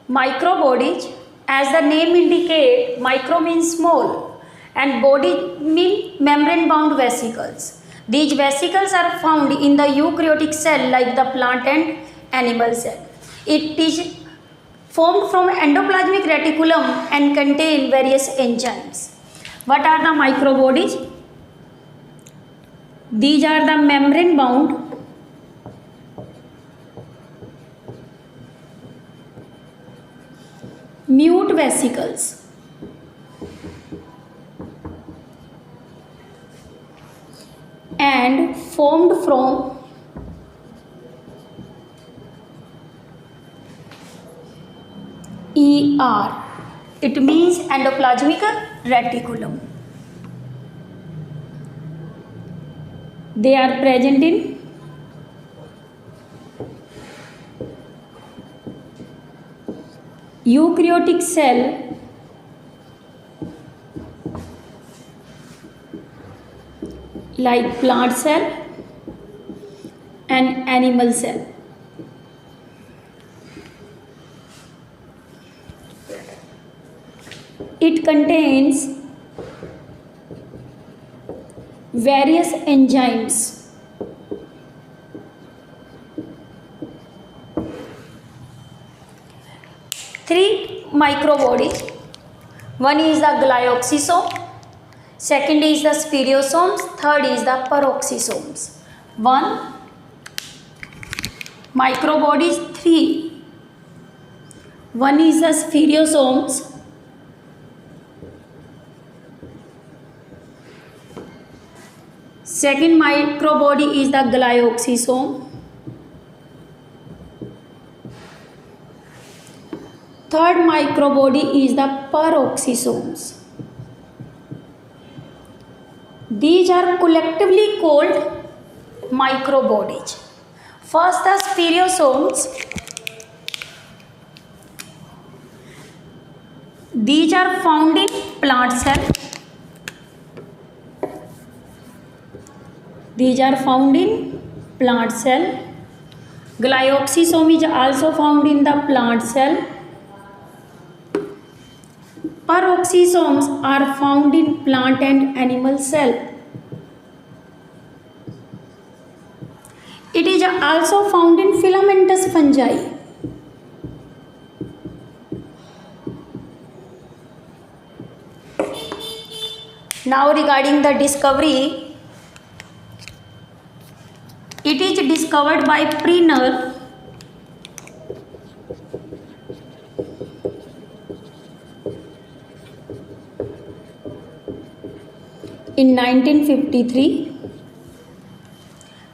Microbodies, as the name indicates, micro means small and body mean membrane-bound vesicles. These vesicles are found in the eukaryotic cell like the plant and animal cell. It is formed from endoplasmic reticulum and contain various enzymes. What are the microbodies? These are the membrane-bound mute vesicles and formed from ER. It means endoplasmic reticulum. They are present in eukaryotic cell like plant cell and animal cell. It contains various enzymes. Three microbodies. One is the glyoxysome, second is the spherosomes, third is the peroxisomes. One microbodies, three. One is the spherosomes, second microbody is the glyoxysome, third microbody is the peroxisomes. These are collectively called microbodies. First, the spherosomes. These are found in plant cell. These are found in plant cell. Glyoxysome is also found in the plant cell. Peroxisomes are found in plant and animal cell. It is also found in filamentous fungi. Now regarding the discovery, it is discovered by Prenner in 1953.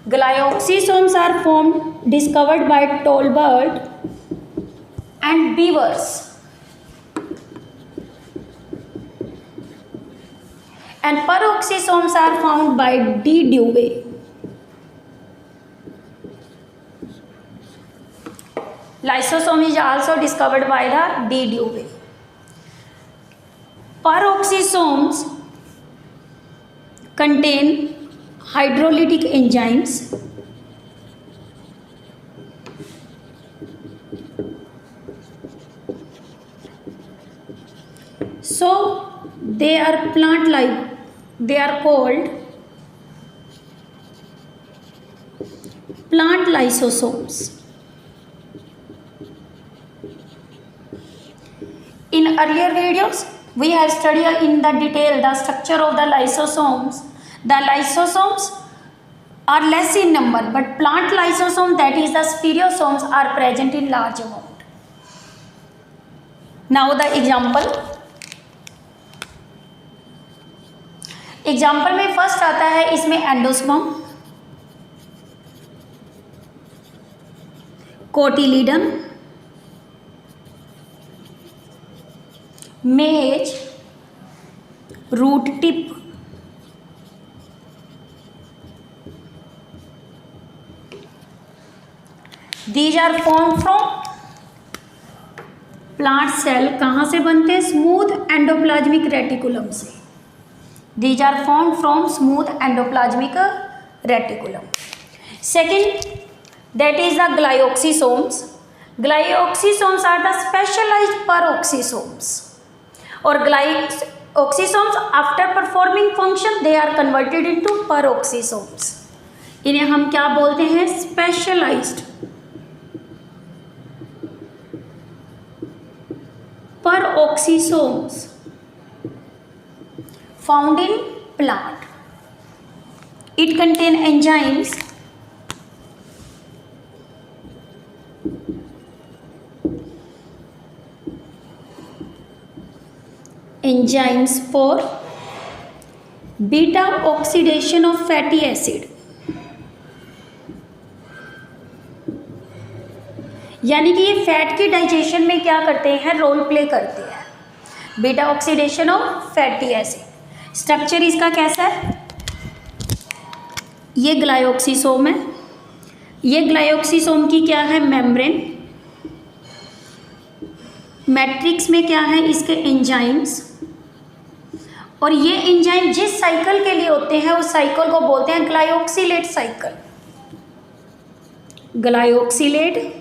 Glyoxysomes are discovered by Tolbert and Beavers. And peroxisomes are found by D. Dewey. Lysosome is also discovered by the D. Dewey. Peroxisomes contain hydrolytic enzymes so they are plant-like. They are called plant lysosomes. In earlier videos, we have studied in the detail the structure of the lysosomes. The lysosomes are less in number, but plant lysosomes, that is the spherosomes, are present in large amount. Now the example. Example में first आता है इसमें endosperm, cotyledon, maize, root tip, these are form from plant cell. कहाँ से बनते हैं? Smooth endoplasmic reticulum से. These are formed from smooth endoplasmic reticulum. Second, that is the glyoxysomes. Glyoxysomes are the specialized peroxisomes. Or glyoxysomes, after performing function, they are converted into peroxisomes. इन्हें हम क्या बोलते हैं? Specialised peroxisomes found in plant. It contain enzymes for beta oxidation of fatty acid. यानी कि ये fat के digestion में क्या करते हैं? रोल प्ले करते हैं. Beta oxidation of fatty acid. Structure इसका कैसा है? ये ग्लायोक्सिसोम है. ये ग्लायोक्सिसोम की क्या है? मेम्ब्रेन. मैट्रिक्स में क्या है? इसके एंजाइम्स. और ये एंजाइम जिस साइकिल के लिए होते हैं उस साइकिल को बोलते हैं ग्लायोक्सिलेट साइकिल. ग्लायोक्सिलेट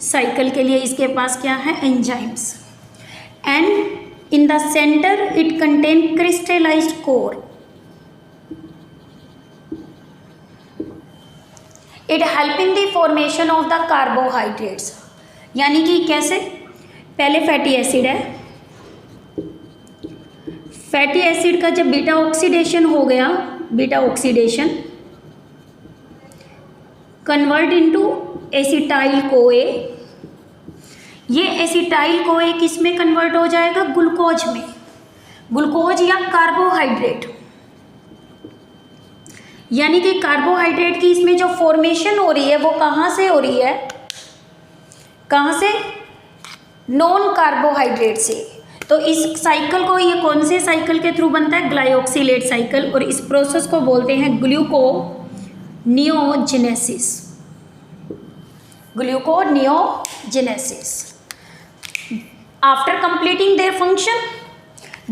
साइकिल के लिए इसके पास क्या है? Enzymes. And in the centre it contain crystallised core. It help in the formation of the carbohydrates. यानी कि कैसे? पहले फैटी एसिड है. फैटी एसिड का जब बीटा ऑक्सीडेशन हो गया, beta oxidation convert into acetyl CoA. ये एसिटाइल कोए किस में कन्वर्ट हो जाएगा? ग्लूकोज में. ग्लूकोज या कार्बोहाइड्रेट. यानी कि कार्बोहाइड्रेट की इसमें जो फॉर्मेशन हो रही है वो कहाँ से हो रही है? कहाँ से? नॉन कार्बोहाइड्रेट से. तो इस साइकिल को, ये कौन से साइकिल के थ्रू बनता है? Glyoxylate cycle. और इस प्रोसेस को बोलते हैं gluconeogenesis. Gluconeogenesis. After completing their function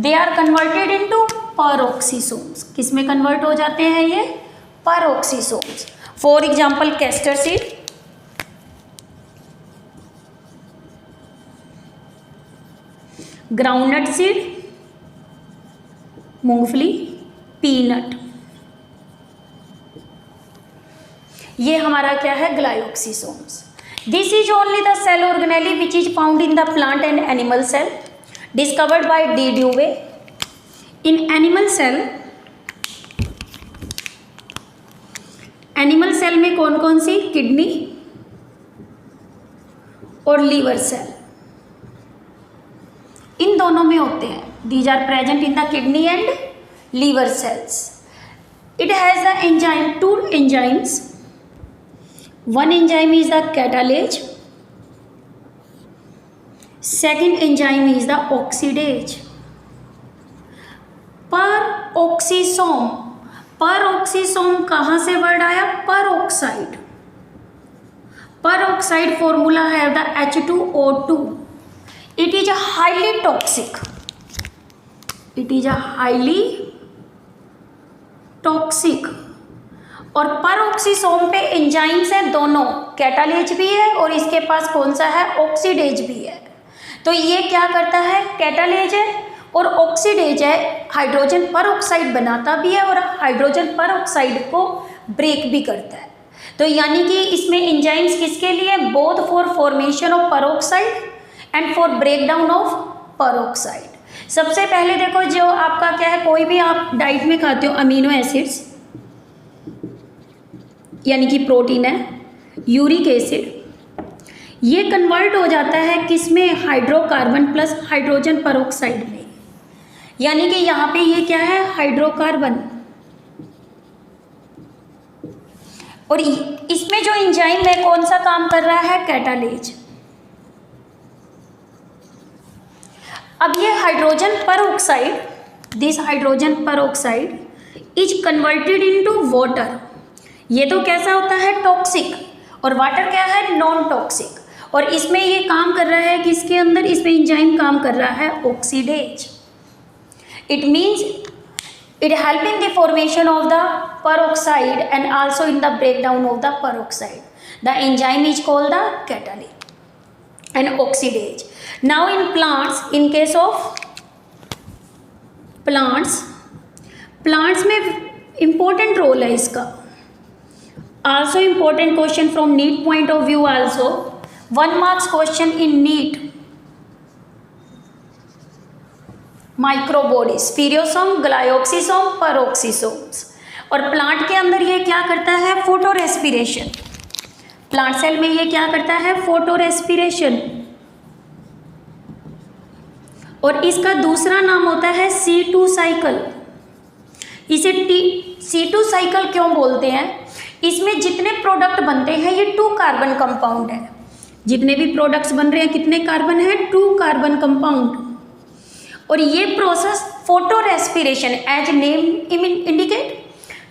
they are converted into peroxisomes. किस में कन्वर्ट हो जाते हैं ये? Peroxisomes. For example castor seed, groundnut seed, मूंगफली, पीनट. ये हमारा क्या है? Glyoxysomes. This is only the cell organelle which is found in the plant and animal cell, discovered by de Duve. In animal cell में कौन कौन सी? Kidney और liver cell. इन दोनों में होते हैं. These are present in the kidney and liver cells. It has the enzyme, 2 enzymes. One enzyme is the catalase, second enzyme is the oxidase. Peroxisome. peroxisome कहाँ से वर्ड आया? peroxide. peroxide formula have the H2O2. It is a highly toxic. It is a highly toxic. और peroxisome पे enzymes हैं दोनों, catalase भी है और इसके पास कौन सा है? ऑक्सीडेज भी है. तो ये क्या करता है? कैटालेज है और ऑक्सीडेज है. हाइड्रोजन पेरोक्साइड बनाता भी है और हाइड्रोजन पेरोक्साइड को ब्रेक भी करता है. तो यानी कि इसमें एंजाइम्स किसके लिए? Both for formation of peroxide and for break down of peroxide. सबसे पहले देखो, जो आपका क्या है, कोई भी आप डाइट में खाते हो अमीनो एसिड्स, यानी कि प्रोटीन है, यूरिक एसिड, ये कन्वर्ट हो जाता है किस में? हाइड्रोकार्बन प्लस हाइड्रोजन पेरोक्साइड में. यानी कि यहाँ पे ये क्या है? हाइड्रोकार्बन. और इसमें जो एंजाइम है कौन सा काम कर रहा है? कैटालेज. अब ये hydrogen peroxide, this hydrogen peroxide is converted into water. ये तो कैसा होता है? टॉक्सिक. और वाटर क्या है? Non toxic. और इसमें ये काम कर रहा है किसके अंदर? इसमें एंजाइम काम कर रहा है oxidase. It means it help in the formation of the peroxide and also in the breakdown of the peroxide. The enzyme is called the catalase. and oxidase. Now in plants, in case of plants में important role है इसका. Also important question from NEET point of view also. 1 marks question in NEET. Microbodies, spherosome, glyoxysome, peroxisomes. और plant के अंदर ये क्या करता है? Photo respiration. प्लांट सेल में ये क्या करता है? Photo respiration. और इसका दूसरा नाम होता है C2 साइकिल. इसे C2 साइकिल क्यों बोलते हैं? इसमें जितने प्रोडक्ट बनते हैं ये 2 कार्बन कंपाउंड है. जितने भी प्रोडक्ट्स बन रहे हैं कितने कार्बन है? 2 कार्बन कंपाउंड. और ये process photorespiration as name indicate,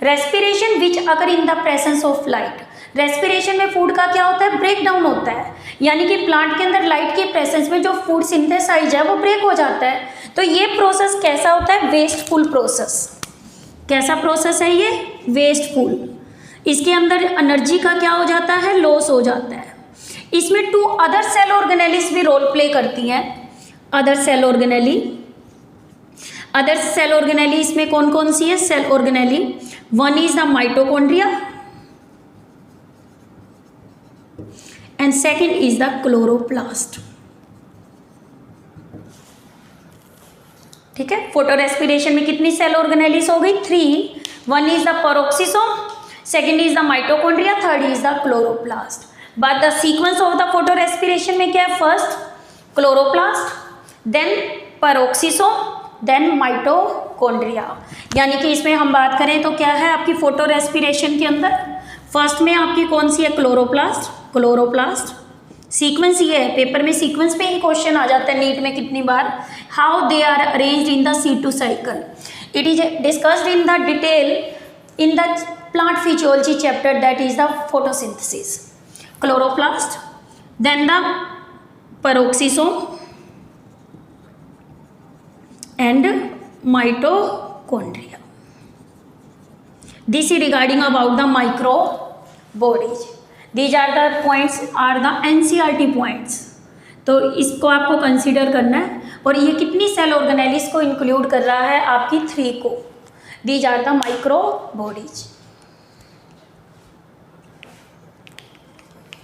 respiration which occur in the presence of light. Respiration में फूड का क्या होता है? ब्रेक डाउन होता है. यानी कि प्लांट के अंदर लाइट के प्रेजेंस में जो फूड सिंथेसाइज है वो ब्रेक हो जाता है. तो ये प्रोसेस कैसा होता है? Wasteful process. कैसा प्रोसेस है ये? वेस्टफुल. इसके अंदर एनर्जी का क्या हो जाता है? लॉस हो जाता है. इसमें 2 अदर सेल ऑर्गेनेलिस भी रोल प्ले करती हैं. अदर सेल ऑर्गेनेली इसमें कौन कौन सी है? Cell organelle. 1 is the mitochondria and second is the chloroplast. ठीक है. फोटो रेस्पिरेशन में कितनी सेल ऑर्गेनेलिस हो गई? 3. 1 is the peroxisome, second is the mitochondria, third is the chloroplast. But the sequence of the photorespiration में क्या है? First chloroplast, then peroxisome, then mitochondria. यानी कि इसमें हम बात करें तो क्या है आपकी फोटो रेस्पिरेशन के अंदर? फर्स्ट में आपकी कौन सी है? क्लोरोप्लास्ट. सीक्वेंस ये है, पेपर में सीक्वेंस पे ही क्वेश्चन आ जाता है नीट में कितनी बार. How they are arranged in the C2 cycle. It is discussed in the detail in the plant physiology chapter, that is the photosynthesis. Chloroplast, then the peroxisome and mitochondria. This is regarding about the microbodies. These are the points are the NCERT points. तो इसको आपको consider करना है. और ये कितनी cell organelles को include कर रहा है? आपकी 3 को. These are the microbodies.